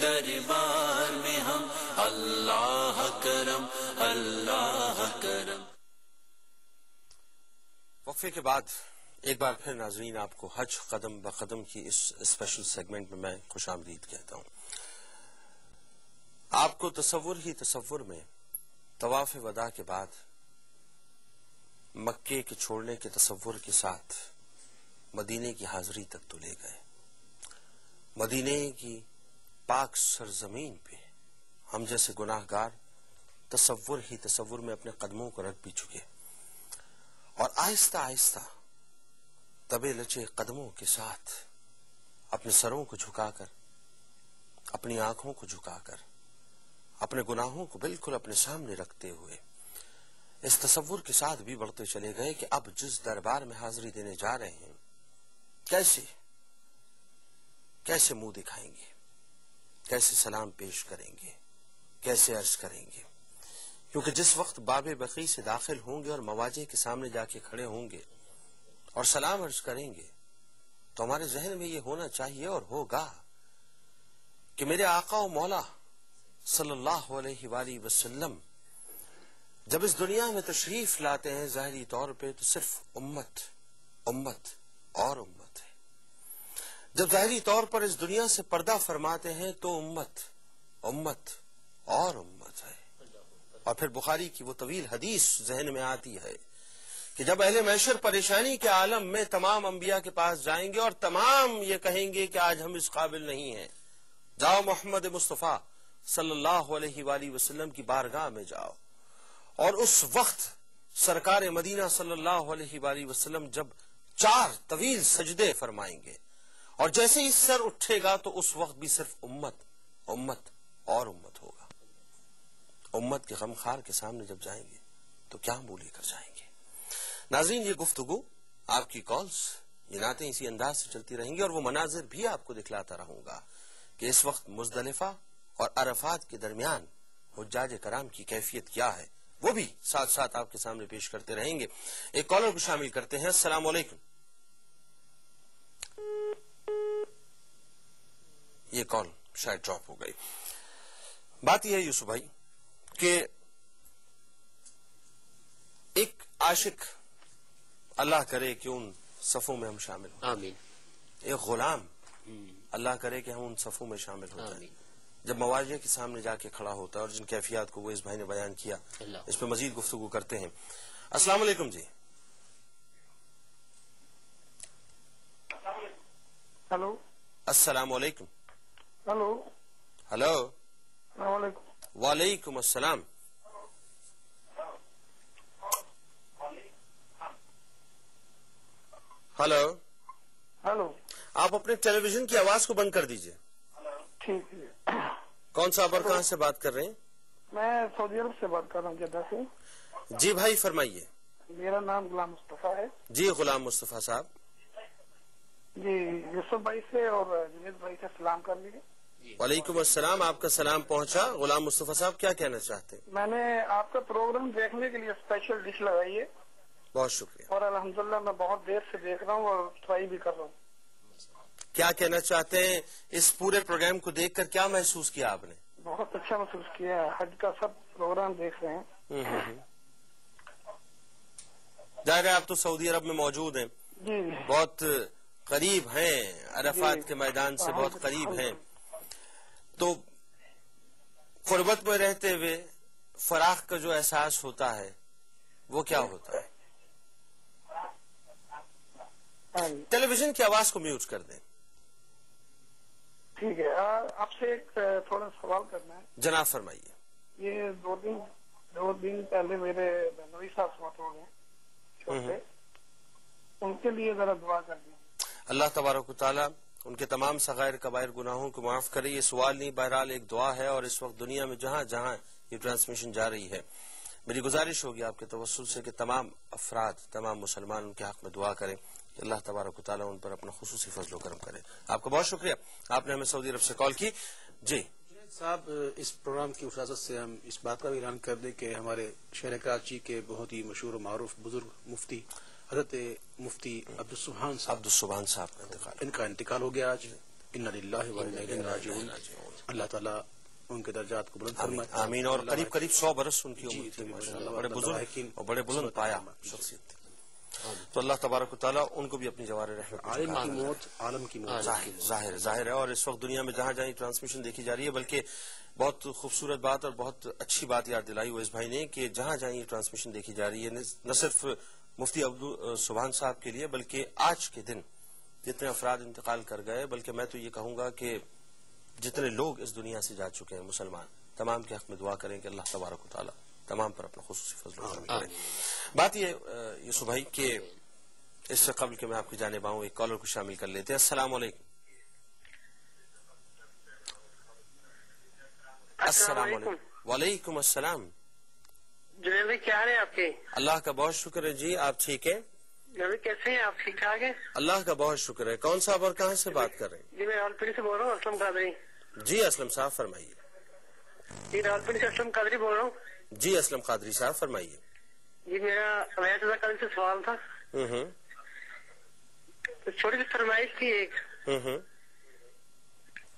دربار میں ہم اللہ کرم اللہ کرم. وقفے کے بعد ایک بار پھر ناظرین آپ کو حج قدم بقدم کی اس اسپیشل سیگمنٹ میں خوش آمدید کہتا ہوں. آپ کو تصور ہی تصور میں طواف وداع کے بعد مکے کے چھوڑنے کے تصور کے ساتھ مدینے کی حاضری تک تو لے گئے. مدینے کی پاک سرزمین پہ ہم جیسے گناہ گار تصور ہی تصور میں اپنے قدموں کو رکھ بھی چکے اور آہستہ آہستہ دبے لچے قدموں کے ساتھ اپنے سروں کو جھکا کر اپنی آنکھوں کو جھکا کر اپنے گناہوں کو بالکل اپنے سامنے رکھتے ہوئے اس تصور کے ساتھ بھی بڑھتے چلے گئے کہ اب جس دربار میں حاضری دینے جا رہے ہیں کیسے منہ دکھائیں گے, کیسے سلام پیش کریں گے, کیسے عرض کریں گے. کیونکہ جس وقت باب بقیع سے داخل ہوں گے اور مواجہ کے سامنے جا کے کھڑے ہوں گے اور سلام عرض کریں گے تو ہمارے ذہن میں یہ ہونا چاہیے اور ہوگا کہ میرے آقا و مولا صلی اللہ علیہ وآلہ وسلم جب اس دنیا میں تشریف لاتے ہیں ظاہری طور پہ تو صرف امت اور امت ہے. جب ظاہری طور پر اس دنیا سے پردہ فرماتے ہیں تو امت اور امت ہے. اور پھر بخاری کی وہ طویل حدیث ذہن میں آتی ہے کہ جب اہل محشر پریشانی کے عالم میں تمام انبیاء کے پاس جائیں گے اور تمام یہ کہیں گے کہ آج ہم اس قابل نہیں ہیں, جاؤ محمد مصطفیٰ صلی اللہ علیہ وآلہ وسلم کی بارگاہ میں جاؤ. اور اس وقت سرکار مدینہ صلی اللہ علیہ وآلہ وسلم جب 4 طویل سجدے فرمائیں گے اور جیسے ہی سر اٹھے گا تو اس وقت بھی صرف امت اور امت ہوگا. امت کے غمخوار کے سامنے جب جائیں گے تو کیا منہ لے کر جائیں گے. ناظرین یہ گفتگو آپ کی کالز یہ نعتیں اسی انداز سے چلتی رہیں گی اور وہ مناظر بھی آپ کو دکھلاتا رہوں گا کہ اس وقت مزدلفہ اور عرفات کے درمیان حجاج کرام کی کیفیت کیا ہے, وہ بھی ساتھ ساتھ آپ کے سامنے پیش کرتے رہیں گے. ایک کالر کو شامل کرتے ہیں. السلام علیکم. یہ کال شاید ڈراپ ہو گئی. بات یہ ہے یوسف بھائی کہ ایک عاشق اللہ کرے کہ ان صفوں میں ہم شامل ہوں, آمین. ایک غلام اللہ کرے کہ ہم ان صفوں میں شامل ہو جائیں جب مواجہ کے سامنے جا کے کھڑا ہوتا ہے. اور جن کیفیات کو وہ اس بھائی نے بیان کیا اس پہ مزید گفتگو کرتے ہیں. السلام علیکم جی. ہلو. السلام علیکم. ہلو. السلام علیکم. وعلیکم السلام. ہلو. آپ اپنے ٹیلی ویژن کی آواز کو بند کر دیجئے. ٹھیک ہے. کون صاحب اور کہاں سے بات کر رہے ہیں؟ میں سعودی عرب سے بات کر رہا ہوں, جدہ سے. جی بھائی فرمائیے. میرا نام غلام مصطفیٰ ہے. جی غلام مصطفیٰ صاحب. جی یوسف بھائی سے اور جنید بھائی سے سلام کر لیجیے. وعلیکم السلام. آپ کا سلام پہنچا. غلام مصطفیٰ صاحب کیا کہنا چاہتے ہیں؟ میں نے آپ کا پروگرام دیکھنے کے لیے اسپیشل ڈش لگائی ہے. بہت شکریہ. اور الحمدللہ میں بہت دیر سے دیکھ رہا ہوں اور ٹرائی بھی کر رہا ہوں. کیا کہنا چاہتے ہیں اس پورے پروگرام کو دیکھ کر, کیا محسوس کیا آپ نے؟ بہت اچھا محسوس کیا. حج کا سب پروگرام دیکھ رہے ہیں. ظاہر ہے آپ تو سعودی عرب میں موجود ہیں, جی بہت قریب ہیں, عرفات کے میدان سے بہت قریب ہیں, تو قربت میں رہتے ہوئے فراق کا جو احساس ہوتا ہے وہ کیا ہوتا ہے؟ ٹیلی ویژن کی آواز کو میوٹ کر دیں. ٹھیک ہے. آپ سے ایک تھوڑا سوال کرنا ہے. جناب فرمائیے. یہ دو دن پہلے میرے بہنوئی صاحب فوت ہو گئے, ان کے لیے ذرا دعا کر دیں. اللہ تبارک و تعالیٰ ان کے تمام صغائر کبائر گناہوں کو معاف کرے. یہ سوال نہیں, بہرحال ایک دعا ہے. اور اس وقت دنیا میں جہاں جہاں یہ ٹرانسمیشن جا رہی ہے, میری گزارش ہوگی آپ کے توسل سے کہ تمام افراد, تمام مسلمان ان کے حق میں دعا کریں کہ اللہ تبارک و تعالیٰ ان پر اپنا خصوصی فضل و کرم کرے. آپ کا بہت شکریہ, آپ نے ہمیں سعودی عرب سے کال کی. جی صاحب, اس پروگرام کی اجازت سے ہم اس بات کا بھی اعلان کر دیں کہ ہمارے شہر کراچی کے بہت ہی مشہور و معروف بزرگ مفتی حضرت مفتی عبدالسبحان صاحب کا انتقال, ان کا انتقال ہو گیا آج. انا للہ و انا الیہ راجعون. اللہ تعالیٰ ان کے درجات کو بلند فرمائے. آمین. اور قریب قریب 100 برس ان کی عمر تھی ماشاءاللہ. بڑے بزرگ اور بڑے بلند پایا شخصیت. تو اللہ تبارک و تعالیٰ ان کو بھی اپنی جوار رحمت. عالم کی موت عالم کی موت ظاہر ہے. اور اس وقت دنیا میں جہاں جہاں ٹرانسمیشن دیکھی جا رہی ہے، بلکہ بہت خوبصورت بات اور بہت اچھی بات یاد دلائی ہوئی اس بھائی نے کہ جہاں جہاں یہ ٹرانسمیشن دیکھی جا رہی ہے، نہ صرف مفتی عبد سبحان صاحب کے لیے بلکہ آج کے دن جتنے افراد انتقال کر گئے، بلکہ میں تو یہ کہوں گا کہ جتنے لوگ اس دنیا سے جا چکے ہیں مسلمان، تمام کے حق میں دعا کریں کہ اللہ تبارک و تعالیٰ تمام پر اپنا خصوصی فضل و کرم کرے. بات یہ یوسف بھائی کہ اس سے قبل کہ میں آپ کی جانب آؤں ایک کالر کو شامل کر لیتے ہیں. السلام علیکم. السلام علیکم. وعلیکم السلام. جنید بھائی کیا حال ہے آپ کے؟ اللہ کا بہت شکر ہے جی. آپ ٹھیک ہیں؟ جنید کیسے ہیں آپ؟ ٹھیک ٹھاک ہیں؟ اللہ کا بہت شکر ہے. کون صاحب اور کہاں سے بات کر رہے ہیں؟ جی میں راولپنڈی سے بول رہا ہوں، اسلم قادری. جی اسلم صاحب فرمائیے. جی راولپنڈی سے اسلم قادری بول رہا ہوں. جی اسلم قادری صاحب فرمائیے. جی میرا عبید رضا قادری سے سوال تھا. چھوٹی سی فرمائش تھی ایک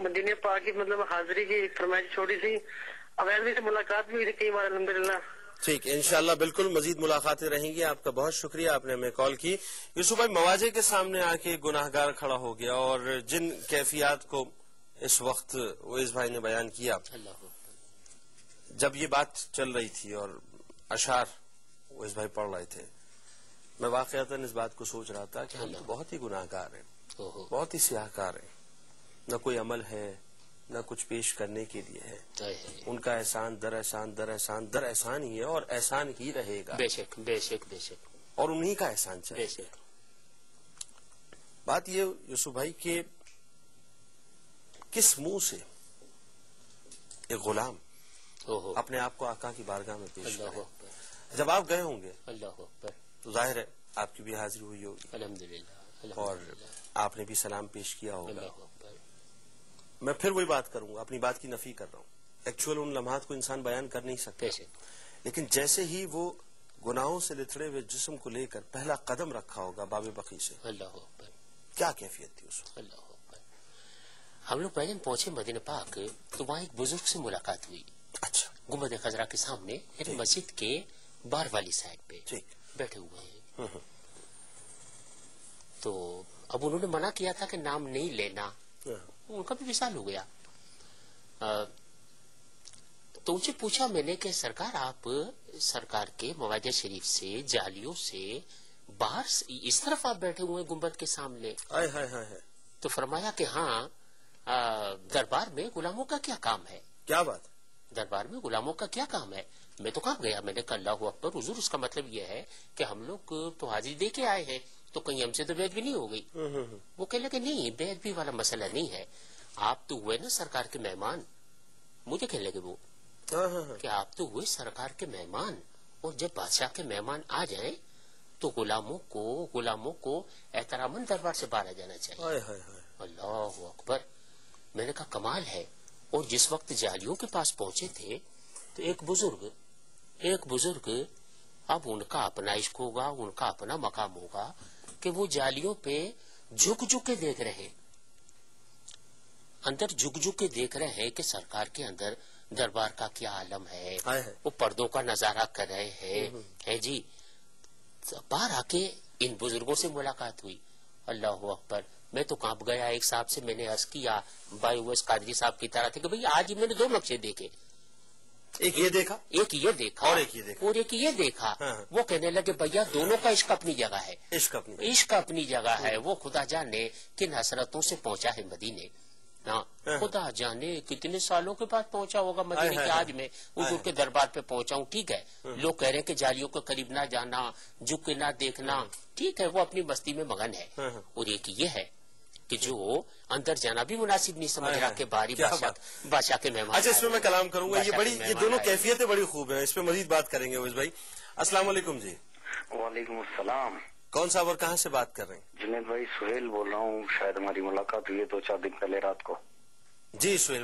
مدینے پاک کی مطلب حاضری کی ایک فرمائش چھوٹی سی. عبید بھائی سے ملاقات بھی ہوئی تھی کئی بار الحمدللہ. ٹھیک ہے انشاءاللہ بالکل مزید ملاقاتیں رہیں گی. آپ کا بہت شکریہ، آپ نے ہمیں کال کی. یوسف بھائی مواجہ کے سامنے آ کے گناہگار کھڑا ہو گیا اور جن کیفیات کو اس وقت ویس بھائی نے بیان کیا، جب یہ بات چل رہی تھی اور اشعار ویس بھائی پڑھ رہے تھے، میں واقعتاً اس بات کو سوچ رہا تھا کہ ہم تو بہت ہی گناہ گار ہیں، بہت ہی سیاہ کار ہیں. نہ کوئی عمل ہے، نہ کچھ پیش کرنے کے لیے ہے. ان کا احسان در احسان در احسان در احسان ہی ہے اور احسان ہی رہے گا. بے شک بے شک بے شک. اور انہی کا احسان چاہیے. بے شک. بات یہ یوسف بھائی کہ کس منہ سے ایک غلام اپنے آپ کو آقا کی بارگاہ میں پیش کرے. جب آپ گئے ہوں گے اللہ اکبر تو ظاہر ہے آپ کی بھی حاضری ہوئی ہوگی الحمدللہ اور آپ نے بھی سلام پیش کیا ہوگا. اللہ اکبر. میں پھر وہی بات کروں گا، اپنی بات کی نفی کر رہا ہوں. ایکچوئل ان لمحات کو انسان بیان کر نہیں سکتا، بے شک. لیکن جیسے ہی وہ گناہوں سے لتڑے ہوئے جسم کو لے کر پہلا قدم رکھا ہوگا باب بقیع سے، اللہ اکبر. کیا کیفیت تھی اس وقت. اللہ اکبر. ہم لوگ پہلے پہنچے مدینہ پاک تو وہاں ایک بزرگ سے ملاقات ہوئی. اچھا گنبد خضرا کے سامنے یعنی مسجد کے بار والی سائڈ پہ ٹھیک. بیٹھے ہوئے ہیں. تو اب انہوں نے منع کیا تھا کہ نام نہیں لینا، ان کا بھی وصال ہو گیا. تو ان سے پوچھا میں نے کہ سرکار آپ سرکار کے مواجہ شریف سے جالیوں سے باہر اس طرف آپ بیٹھے ہوئے ہیں گنبد کے سامنے. تو فرمایا کہ ہاں دربار میں غلاموں کا کیا کام ہے. کیا بات. دربار میں غلاموں کا کیا کام ہے. میں تو کہاں گیا، میں نے کہا اللہ اکبر حضور اس کا مطلب یہ ہے کہ ہم لوگ تو حاضری دے کے آئے ہیں تو کہیں ہم سے تو بیعت بھی نہیں ہو گئی. وہ کہنے لگے نہیں بیعت بھی والا مسئلہ نہیں ہے، آپ تو ہوئے نا سرکار کے مہمان. مجھے کہنے لگے وہ کہ آپ تو ہوئے سرکار کے مہمان، اور جب بادشاہ کے مہمان آ جائیں تو غلاموں کو احتراماً دربار سے باہر آ جانا چاہیے. اللہ اکبر. میں نے کہا کمال ہے. اور جس وقت جالیوں کے پاس پہنچے تھے تو ایک بزرگ اب ان کا اپنا عشق ہوگا، ان کا اپنا مقام ہوگا کہ وہ جالیوں پہ جھک جھک کے دیکھ رہے ہیں، اندر جھک جھک کے دیکھ رہے ہیں کہ سرکار کے اندر دربار کا کیا عالم ہے. وہ پردوں کا نظارہ کر رہے ہیں جی. باہر آ کے ان بزرگوں سے ملاقات ہوئی. اللہ اکبر. میں تو کانپ گیا. ایک صاحب سے میں نے عرض کیا بھائی ویس قادری صاحب کی طرح تھے کہ بھئی آج ہی میں نے 2 نقشے دیکھے، ایک یہ دیکھا اور ایک یہ دیکھا. وہ کہنے لگے بھیا دونوں کا عشق اپنی جگہ ہے، عشق اپنی جگہ ہے. وہ خدا جانے کن حسرتوں سے پہنچا ہے مدینے. خدا جانے کتنے سالوں کے بعد پہنچا ہوگا مدینے کے. آج میں حضور کے دربار پہ پہنچا ہوں. ٹھیک ہے لوگ کہہ رہے ہیں کہ جالیوں کے قریب نہ جانا، جھک کے نہ دیکھنا، ٹھیک ہے وہ اپنی مستی میں مگن ہے. اور ایک یہ ہے کہ جو اندر جانا بھی مناسب نہیں سمجھ رہا کہ باری بادشاہ کے مہمان. اچھا اس میں میں کلام کروں گا. یہ دونوں کیفیتیں بڑی خوب ہیں، اس پہ مزید بات کریں گے. ویس بھائی السلام علیکم. جی وعلیکم السلام. کون صاحب اور کہاں سے بات کر رہے ہیں؟ جنید بھائی سہیل بول رہا ہوں. شاید ہماری ملاقات ہوئی ہے 2-4 دن پہلے رات کو. جی سہیل